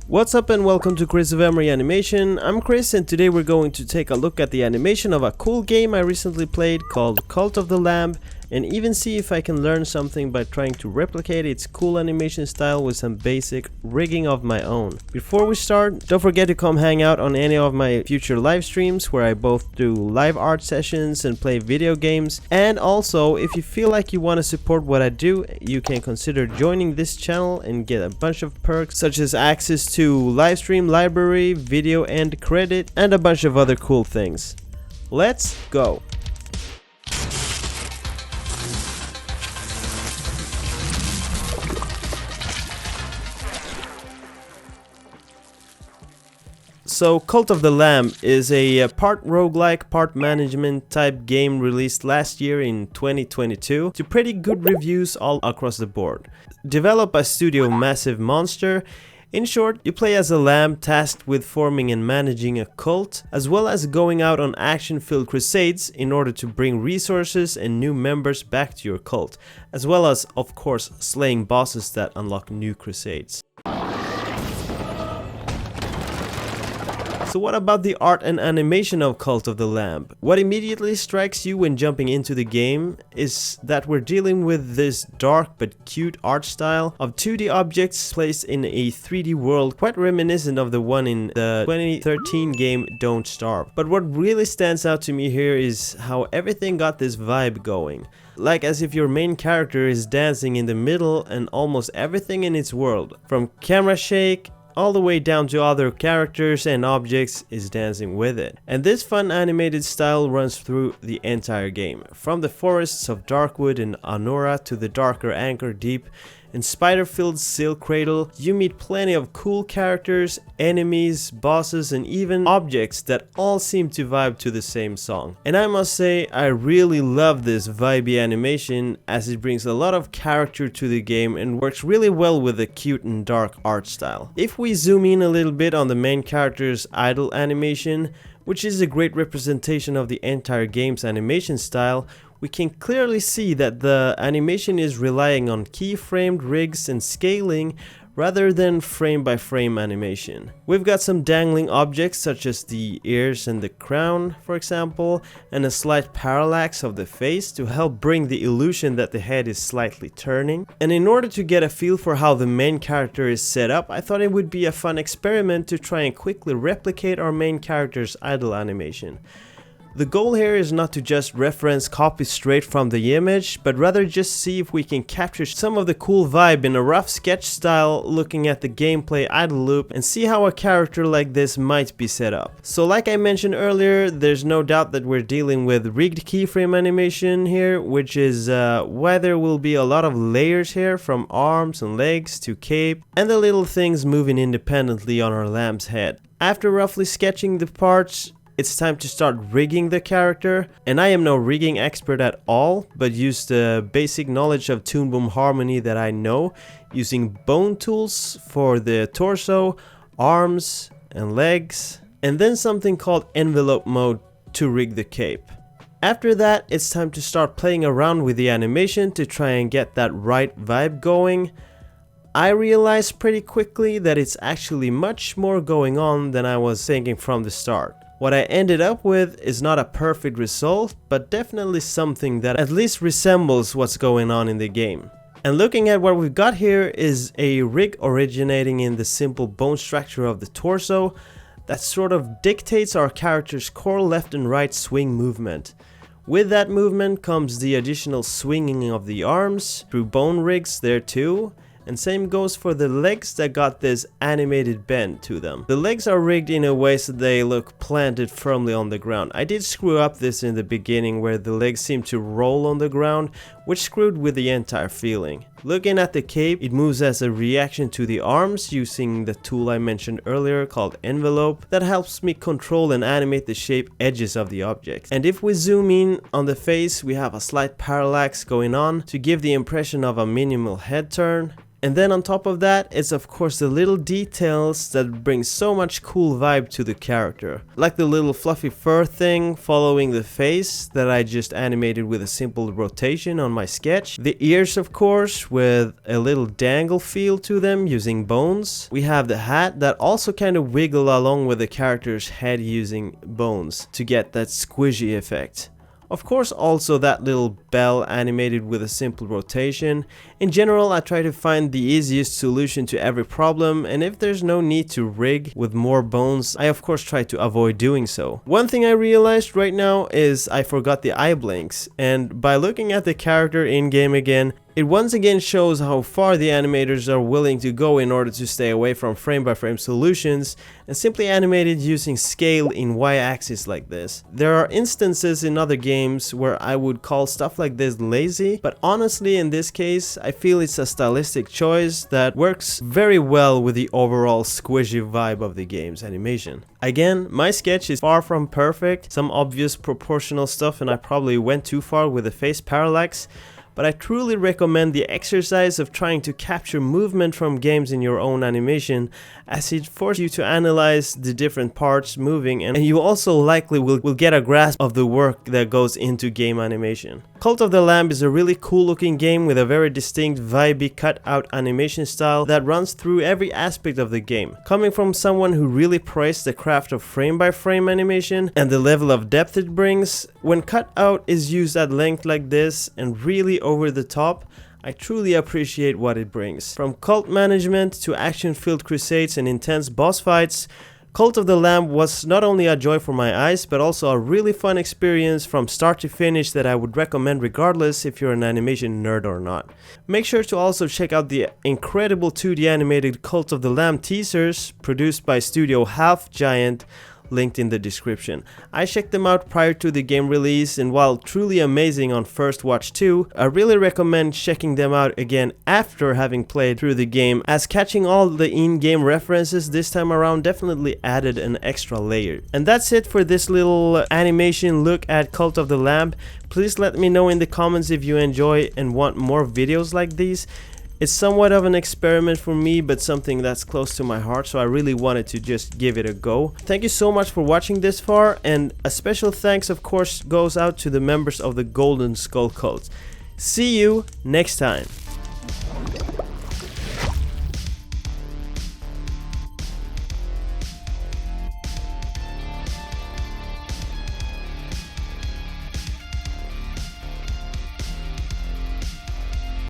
What's up and welcome to Chris of Emery Animation. I'm Chris and today we're going to take a look at the animation of a cool game I recently played called Cult of the Lamb and even see if I can learn something by trying to replicate its cool animation style with some basic rigging of my own. Before we start, don't forget to come hang out on any of my future live streams where I both do live art sessions and play video games. And also, if you feel like you want to support what I do, you can consider joining this channel and get a bunch of perks such as access to live stream library, video end credit, and a bunch of other cool things. Let's go! So Cult of the Lamb is a part roguelike, part management type game released last year in 2022 to pretty good reviews all across the board. Developed by Studio Massive Monster. In short, you play as a lamb tasked with forming and managing a cult, as well as going out on action-filled crusades in order to bring resources and new members back to your cult, as well as, of course, slaying bosses that unlock new crusades. So what about the art and animation of Cult of the Lamb? What immediately strikes you when jumping into the game is that we're dealing with this dark but cute art style of 2D objects placed in a 3D world, quite reminiscent of the one in the 2013 game Don't Starve. But what really stands out to me here is how everything got this vibe going. Like as if your main character is dancing in the middle and almost everything in its world, from camera shake all the way down to other characters and objects, is dancing with it. And this fun animated style runs through the entire game, from the forests of Darkwood and Anora to the darker Anchor Deep and spider-filled Silk Cradle. You meet plenty of cool characters, enemies, bosses, and even objects that all seem to vibe to the same song. And I must say, I really love this vibey animation as it brings a lot of character to the game and works really well with the cute and dark art style. If we zoom in a little bit on the main character's idle animation, which is a great representation of the entire game's animation style, we can clearly see that the animation is relying on keyframed rigs and scaling rather than frame-by-frame animation. We've got some dangling objects such as the ears and the crown, for example, and a slight parallax of the face to help bring the illusion that the head is slightly turning. And in order to get a feel for how the main character is set up, I thought it would be a fun experiment to try and quickly replicate our main character's idle animation. The goal here is not to just reference copy straight from the image, but rather just see if we can capture some of the cool vibe in a rough sketch style, looking at the gameplay idle loop and see how a character like this might be set up. So like I mentioned earlier, there's no doubt that we're dealing with rigged keyframe animation here, which is why there will be a lot of layers here, from arms and legs to cape and the little things moving independently on our lamb's head. After roughly sketching the parts, it's time to start rigging the character, and I am no rigging expert at all, but use the basic knowledge of Toon Boom Harmony that I know, using bone tools for the torso, arms and legs, and then something called envelope mode to rig the cape. After that, it's time to start playing around with the animation to try and get that right vibe going. I realized pretty quickly that it's actually much more going on than I was thinking from the start. What I ended up with is not a perfect result, but definitely something that at least resembles what's going on in the game. And looking at what we've got here is a rig originating in the simple bone structure of the torso that sort of dictates our character's core left and right swing movement. With that movement comes the additional swinging of the arms through bone rigs there too. And same goes for the legs that got this animated bend to them. The legs are rigged in a way so they look planted firmly on the ground. I did screw up this in the beginning where the legs seem to roll on the ground, which screwed with the entire feeling. Looking at the cape, it moves as a reaction to the arms using the tool I mentioned earlier called envelope that helps me control and animate the shape edges of the object. And if we zoom in on the face, we have a slight parallax going on to give the impression of a minimal head turn. And then on top of that, it's of course the little details that bring so much cool vibe to the character. Like the little fluffy fur thing following the face that I just animated with a simple rotation on on my sketch. The ears, of course, with a little dangle feel to them using bones. We have the hat that also kind of wiggle along with the character's head using bones to get that squishy effect. Of course, also that little bell animated with a simple rotation. In general, I try to find the easiest solution to every problem, and if there's no need to rig with more bones, I of course try to avoid doing so. One thing I realized right now is I forgot the eye blinks, and by looking at the character in-game again, it once again shows how far the animators are willing to go in order to stay away from frame-by-frame solutions and simply animate it using scale in y-axis like this. There are instances in other games where I would call stuff like this lazy, but honestly in this case I feel it's a stylistic choice that works very well with the overall squishy vibe of the game's animation. Again, my sketch is far from perfect, some obvious proportional stuff, and I probably went too far with the face parallax. But I truly recommend the exercise of trying to capture movement from games in your own animation, as it forces you to analyze the different parts moving, and you also likely will get a grasp of the work that goes into game animation. Cult of the Lamb is a really cool looking game with a very distinct vibey cut out animation style that runs through every aspect of the game. Coming from someone who really praised the craft of frame by frame animation and the level of depth it brings, when cut out is used at length like this and really over the top, I truly appreciate what it brings. From cult management to action-filled crusades and intense boss fights, Cult of the Lamb was not only a joy for my eyes, but also a really fun experience from start to finish that I would recommend regardless if you're an animation nerd or not. Make sure to also check out the incredible 2D animated Cult of the Lamb teasers produced by Studio Half Giant, linked in the description. I checked them out prior to the game release, and while truly amazing on first watch too, I really recommend checking them out again after having played through the game, as catching all the in-game references this time around definitely added an extra layer. And that's it for this little animation look at Cult of the Lamb. Please let me know in the comments if you enjoy and want more videos like these. It's somewhat of an experiment for me, but something that's close to my heart, so I really wanted to just give it a go. Thank you so much for watching this far, and a special thanks of course goes out to the members of the Golden Skull Cult. See you next time.